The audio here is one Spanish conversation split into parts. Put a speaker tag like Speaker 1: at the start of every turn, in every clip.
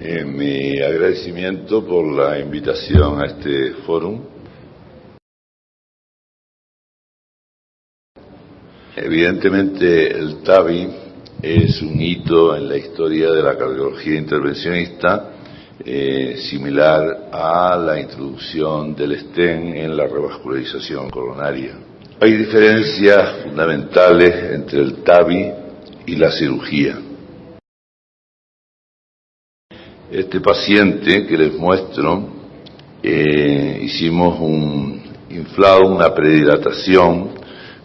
Speaker 1: Mi agradecimiento por la invitación a este fórum. Evidentemente el TAVI es un hito en la historia de la cardiología intervencionista, similar a la introducción del stent en la revascularización coronaria. Hay diferencias fundamentales entre el TAVI y la cirugía. Este paciente que les muestro, hicimos un inflado, una predilatación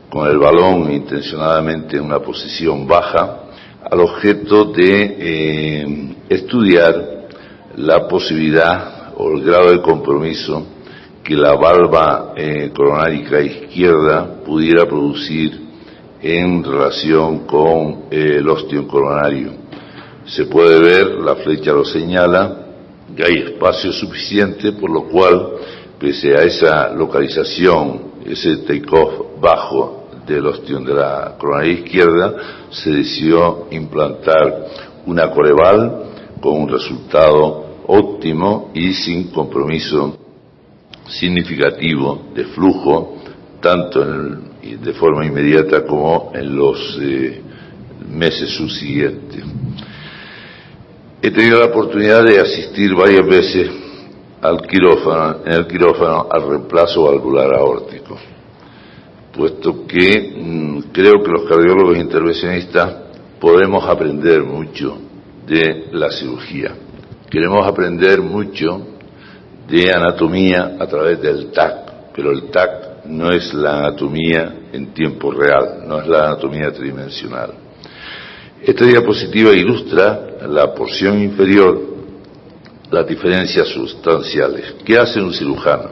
Speaker 1: con el balón intencionadamente en una posición baja, al objeto de estudiar la posibilidad o el grado de compromiso que la valva coronárica izquierda pudiera producir en relación con el ostium coronario. Se puede ver, la flecha lo señala, que hay espacio suficiente, por lo cual, pese a esa localización, ese take-off bajo del ostium de la coronaria izquierda, se decidió implantar una Coreval con un resultado óptimo y sin compromiso significativo de flujo, tanto de forma inmediata como en los meses subsiguientes. He tenido la oportunidad de asistir varias veces en el quirófano al reemplazo valvular aórtico, puesto que creo que los cardiólogos intervencionistas podemos aprender mucho de la cirugía. Queremos aprender mucho de anatomía a través del TAC, pero el TAC no es la anatomía en tiempo real, no es la anatomía tridimensional. Esta diapositiva ilustra la porción inferior, las diferencias sustanciales. ¿Qué hace un cirujano?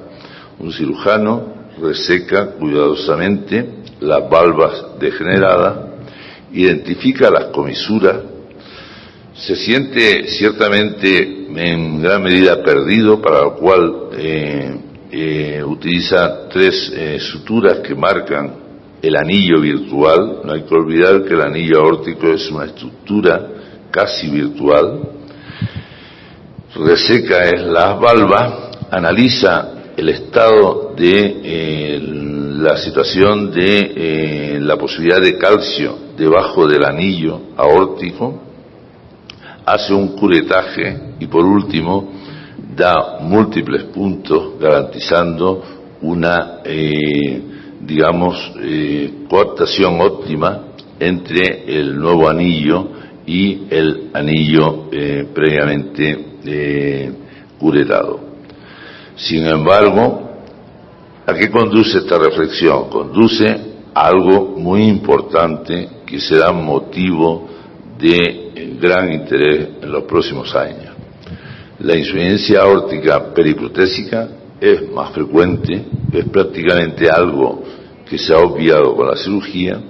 Speaker 1: Un cirujano reseca cuidadosamente las valvas degeneradas, identifica las comisuras, se siente ciertamente en gran medida perdido, para lo cual utiliza tres suturas que marcan el anillo virtual. No hay que olvidar que el anillo aórtico es una estructura casi virtual. Reseca las valvas, analiza el estado de la situación de la posibilidad de calcio debajo del anillo aórtico, hace un curetaje y por último da múltiples puntos garantizando una coaptación óptima entre el nuevo anillo y el anillo previamente curetado. Sin embargo, ¿a qué conduce esta reflexión? Conduce a algo muy importante que será motivo de gran interés en los próximos años. La insuficiencia aórtica periprotésica es más frecuente, es prácticamente algo que se ha obviado con la cirugía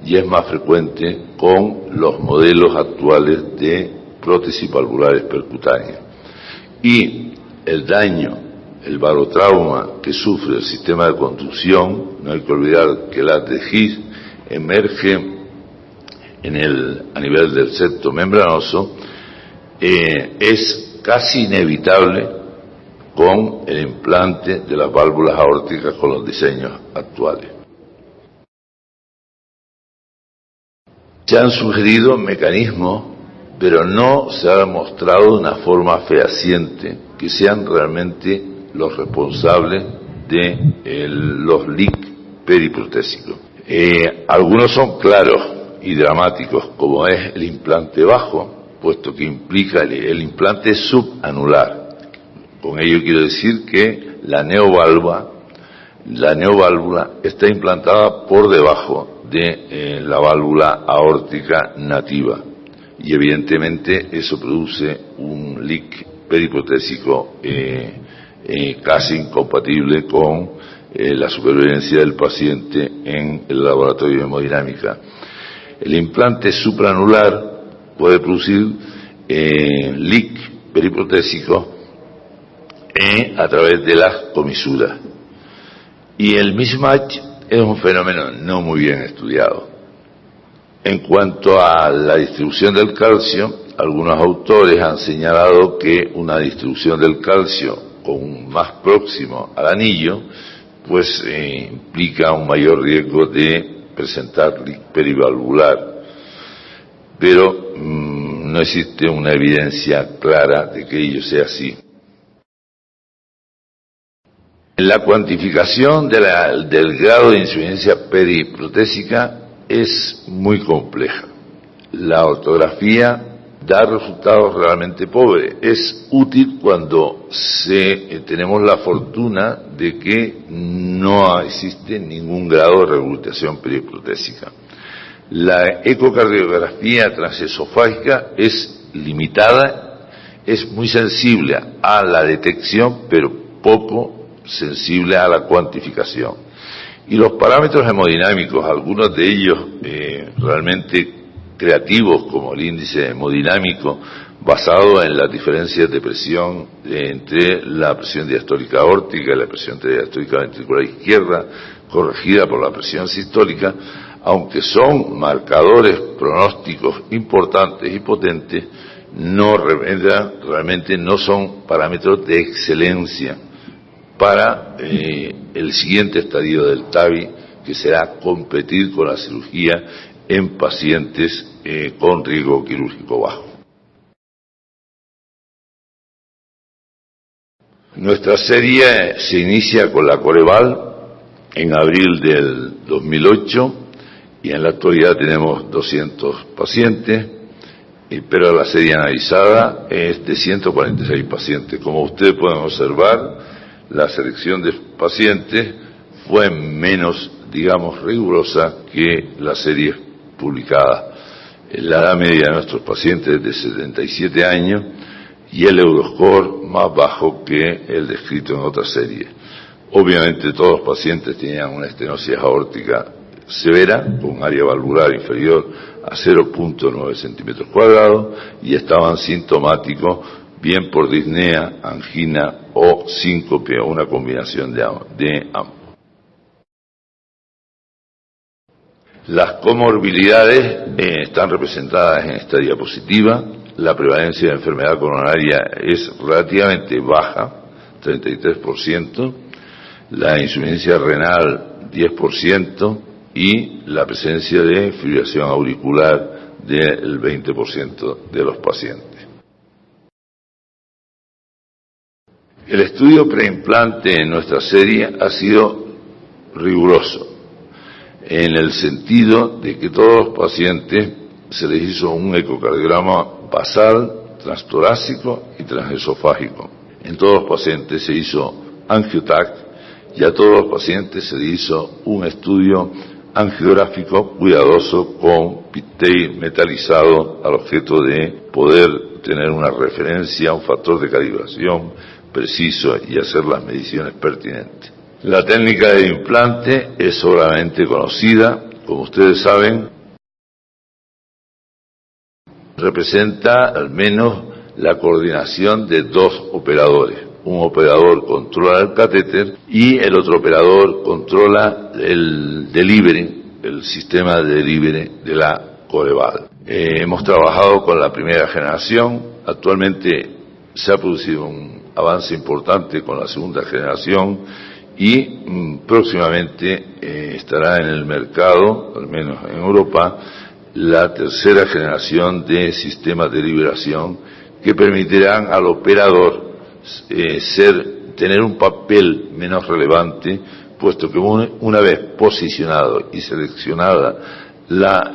Speaker 1: y es más frecuente con los modelos actuales de prótesis valvulares percutáneas. Y el daño, el barotrauma que sufre el sistema de conducción, no hay que olvidar que la TGIS emerge a nivel del septo membranoso, es casi inevitable con el implante de las válvulas aórticas con los diseños actuales. Se han sugerido mecanismos, pero no se ha demostrado de una forma fehaciente que sean realmente los responsables de los leak periprotésicos. Algunos son claros y dramáticos, como es el implante bajo, puesto que implica el implante subanular. Con ello quiero decir que la neoválvula está implantada por debajo de la válvula aórtica nativa y evidentemente eso produce un leak periprotésico casi incompatible con la supervivencia del paciente en el laboratorio de hemodinámica. El implante supraanular puede producir leak periprotésico a través de las comisuras. Y el mismatch es un fenómeno no muy bien estudiado. En cuanto a la distribución del calcio, algunos autores han señalado que una distribución del calcio más próximo al anillo, pues implica un mayor riesgo de presentar perivalvular, pero no existe una evidencia clara de que ello sea así. La cuantificación del grado de insuficiencia periprotésica es muy compleja. La ortografía da resultados realmente pobres. Es útil cuando tenemos la fortuna de que no existe ningún grado de regurgitación periprotésica. La ecocardiografía transesofágica es limitada, es muy sensible a la detección, pero poco sensible a la cuantificación. Y los parámetros hemodinámicos, algunos de ellos realmente creativos, como el índice hemodinámico basado en las diferencias de presión entre la presión diastólica aórtica y la presión diastólica ventricular izquierda, corregida por la presión sistólica, aunque son marcadores pronósticos importantes y potentes, realmente no son parámetros de excelencia para el siguiente estadio del TAVI, que será competir con la cirugía en pacientes con riesgo quirúrgico bajo. Nuestra serie se inicia con la Coreval en abril del 2008 y en la actualidad tenemos 200 pacientes, pero la serie analizada es de 146 pacientes. Como ustedes pueden observar, la selección de pacientes fue menos, digamos, rigurosa que la serie publicada. La edad media de nuestros pacientes es de 77 años y el Euroscore más bajo que el descrito en otra serie. Obviamente todos los pacientes tenían una estenosis aórtica severa, con área valvular inferior a 0.9 centímetros cuadrados y estaban sintomáticos bien por disnea, angina o síncope o una combinación de ambos. Las comorbilidades están representadas en esta diapositiva. La prevalencia de enfermedad coronaria es relativamente baja, 33%, la insuficiencia renal 10% y la presencia de fibrilación auricular del 20% de los pacientes. El estudio preimplante en nuestra serie ha sido riguroso, en el sentido de que todos los pacientes se les hizo un ecocardiograma basal, transtorácico y transesofágico. En todos los pacientes se hizo angioTAC y a todos los pacientes se les hizo un estudio angiográfico cuidadoso con pit-tail metalizado al objeto de poder tener una referencia, un factor de calibración preciso y hacer las mediciones pertinentes. La técnica de implante es sobradamente conocida, como ustedes saben, representa al menos la coordinación de dos operadores. Un operador controla el catéter y el otro operador controla el delivery, el sistema de delivery de la Coreval. Hemos trabajado con la primera generación, actualmente se ha producido un avance importante con la segunda generación y próximamente estará en el mercado, al menos en Europa, la tercera generación de sistemas de liberación que permitirán al operador tener un papel menos relevante, puesto que una vez posicionado y seleccionada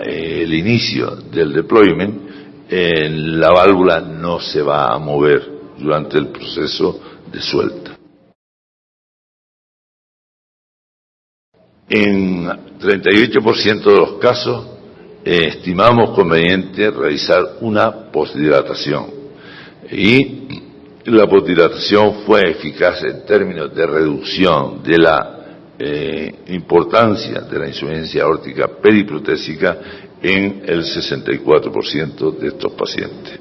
Speaker 1: el inicio del deployment, la válvula no se va a mover durante el proceso de suelta. En 38% de los casos estimamos conveniente realizar una postdilatación y la postdilatación fue eficaz en términos de reducción de la importancia de la insuficiencia aórtica periprotésica en el 64% de estos pacientes.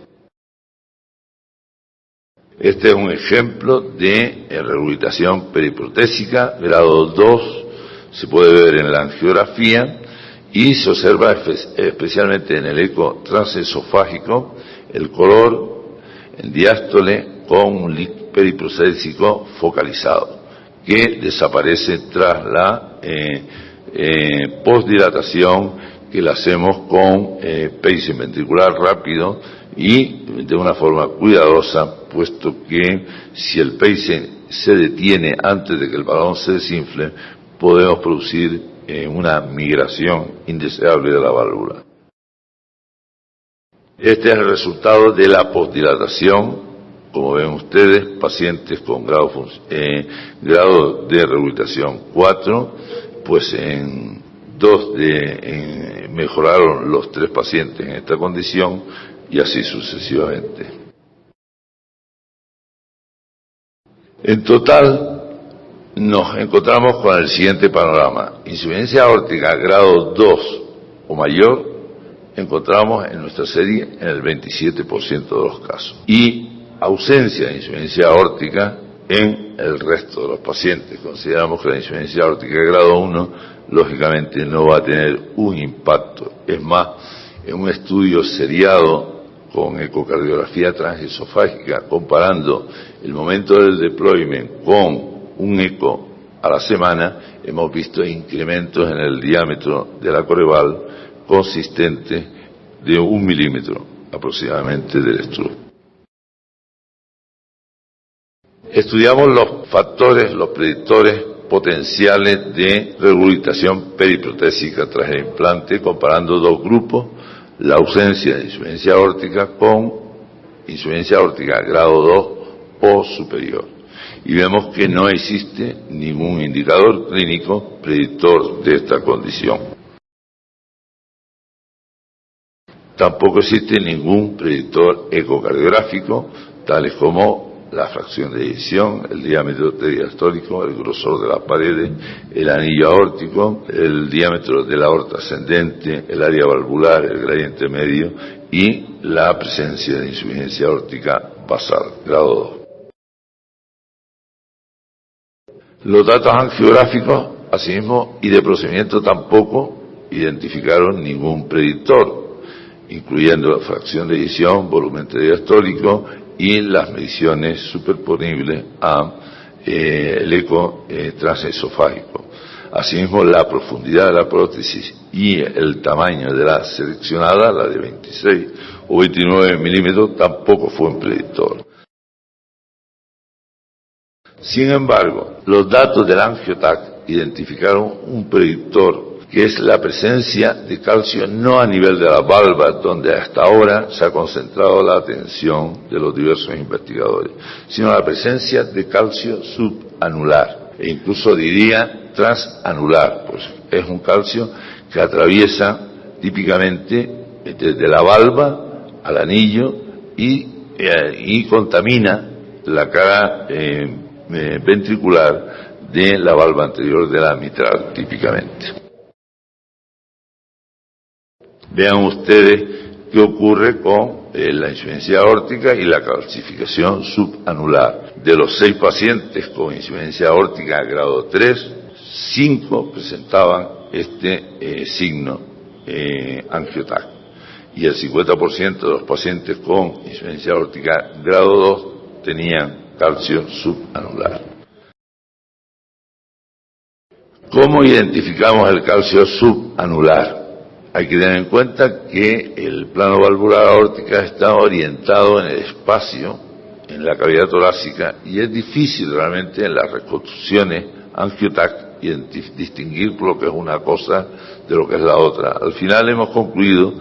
Speaker 1: Este es un ejemplo de regurgitación periprotésica, grado 2, se puede ver en la angiografía y se observa especialmente en el eco transesofágico el color en diástole con un leak periprocésico focalizado, que desaparece tras la postdilatación que la hacemos con pacing ventricular rápido y de una forma cuidadosa, puesto que si el pacing se detiene antes de que el balón se desinfle, podemos producir una migración indeseable de la válvula. Este es el resultado de la postdilatación. Como ven ustedes, pacientes con grado de rehabilitación 4, pues mejoraron los 3 pacientes en esta condición y así sucesivamente. En total, nos encontramos con el siguiente panorama. Insuficiencia aórtica grado 2 o mayor, encontramos en nuestra serie en el 27% de los casos. Y ausencia de insuficiencia aórtica en el resto de los pacientes. Consideramos que la insuficiencia aórtica de grado 1 lógicamente no va a tener un impacto. Es más, en un estudio seriado con ecocardiografía transesofágica, comparando el momento del deployment con un eco a la semana, hemos visto incrementos en el diámetro de la coreval consistente de 1 milímetro aproximadamente del estructo. Estudiamos los factores, los predictores potenciales de regurgitación periprotésica tras el implante, comparando 2 grupos, la ausencia de insuficiencia aórtica con insuficiencia aórtica grado 2 o superior. Y vemos que no existe ningún indicador clínico predictor de esta condición. Tampoco existe ningún predictor ecocardiográfico, tales como la fracción de eyección, el diámetro diastólico, el grosor de las paredes, el anillo aórtico, el diámetro de la aorta ascendente, el área valvular, el gradiente medio y la presencia de insuficiencia aórtica basal, grado 2. Los datos angiográficos, asimismo, y de procedimiento tampoco identificaron ningún predictor, incluyendo la fracción de eyección, volumen diastólico y las mediciones superponibles a el eco transesofágico. Asimismo, la profundidad de la prótesis y el tamaño de la seleccionada, la de 26 o 29 milímetros, tampoco fue un predictor. Sin embargo, los datos del AngioTAC identificaron un predictor que es la presencia de calcio no a nivel de las válvulas, donde hasta ahora se ha concentrado la atención de los diversos investigadores, sino la presencia de calcio subanular, e incluso diría transanular, pues es un calcio que atraviesa típicamente desde la valva al anillo y contamina la cara ventricular de la valva anterior de la mitral, típicamente. Vean ustedes qué ocurre con la insuficiencia aórtica y la calcificación subanular. De los 6 pacientes con insuficiencia aórtica grado 3, 5 presentaban este signo AngioTAC. Y el 50% de los pacientes con insuficiencia aórtica grado 2 tenían calcio subanular. ¿Cómo identificamos el calcio subanular? Hay que tener en cuenta que el plano valvular aórtica está orientado en el espacio, en la cavidad torácica, y es difícil realmente en las reconstrucciones AngioTAC distinguir lo que es una cosa de lo que es la otra. Al final hemos concluido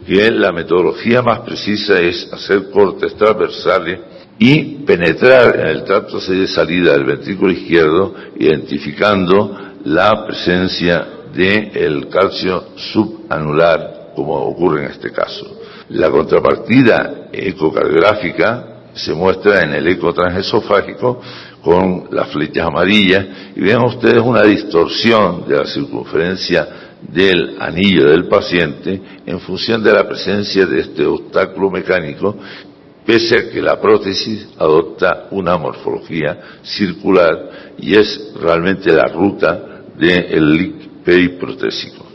Speaker 1: que la metodología más precisa es hacer cortes transversales y penetrar en el tracto de salida del ventrículo izquierdo, identificando la presencia del calcio subanular, como ocurre en este caso. La contrapartida ecocardiográfica se muestra en el eco transesofágico con las flechas amarillas, y vean ustedes una distorsión de la circunferencia del anillo del paciente en función de la presencia de este obstáculo mecánico, pese a que la prótesis adopta una morfología circular y es realmente la ruta del leak periprotésico.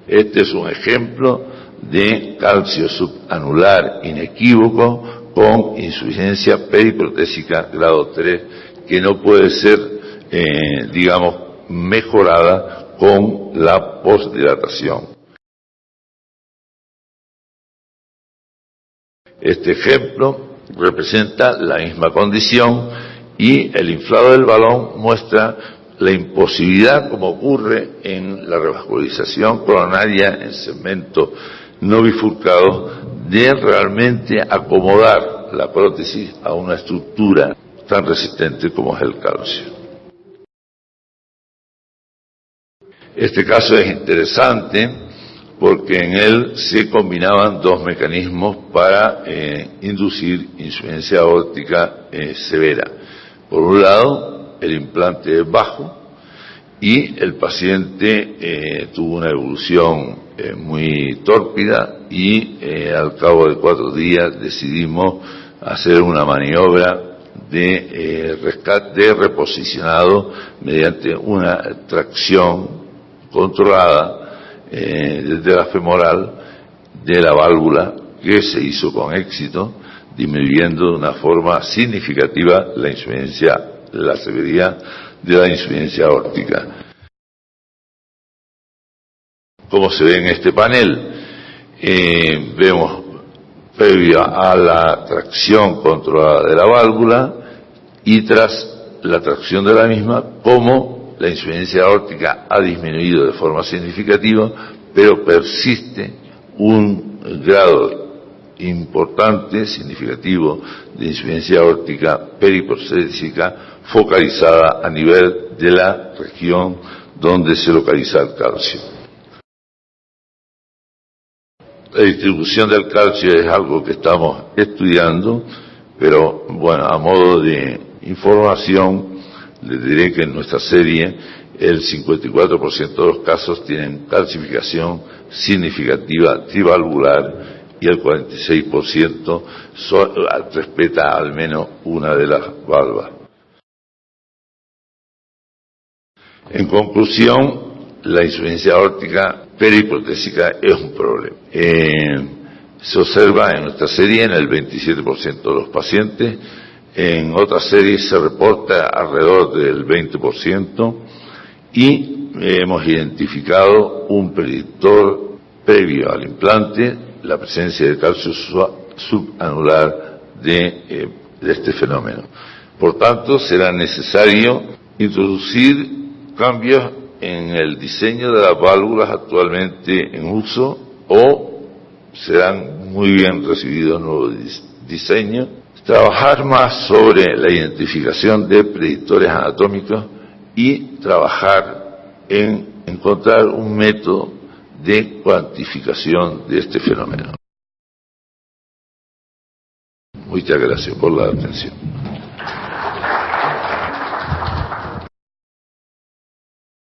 Speaker 1: Este es un ejemplo de calcio subanular inequívoco con insuficiencia periprotésica grado 3, que no puede ser, mejorada con la postdilatación. Este ejemplo representa la misma condición y el inflado del balón muestra la imposibilidad, como ocurre en la revascularización coronaria en segmento no bifurcado, de realmente acomodar la prótesis a una estructura tan resistente como es el calcio. Este caso es interesante porque en él se combinaban dos mecanismos para inducir insuficiencia aórtica severa. Por un lado, el implante es bajo y el paciente tuvo una evolución muy tórpida y al cabo de 4 días decidimos hacer una maniobra de reposicionado mediante una tracción controlada desde la femoral de la válvula, que se hizo con éxito, disminuyendo de una forma significativa la severidad de la insuficiencia aórtica. Como se ve en este panel, vemos previo a la tracción controlada de la válvula y tras la tracción de la misma, cómo la insuficiencia aórtica ha disminuido de forma significativa, pero persiste un grado importante, significativo, de insuficiencia aórtica periprotésica focalizada a nivel de la región donde se localiza el calcio. La distribución del calcio es algo que estamos estudiando, pero bueno, a modo de información, les diré que en nuestra serie el 54% de los casos tienen calcificación significativa trivalvular y el 46% respeta al menos una de las válvulas. En conclusión, la insuficiencia aórtica periprotésica es un problema. Se observa en nuestra serie en el 27% de los pacientes. En otras series se reporta alrededor del 20% y hemos identificado un predictor previo al implante, la presencia de calcio subanular de este fenómeno. Por tanto, será necesario introducir cambios en el diseño de las válvulas actualmente en uso o serán muy bien recibidos nuevos diseños. Trabajar más sobre la identificación de predictores anatómicos y trabajar en encontrar un método de cuantificación de este fenómeno. Muchas gracias por la atención.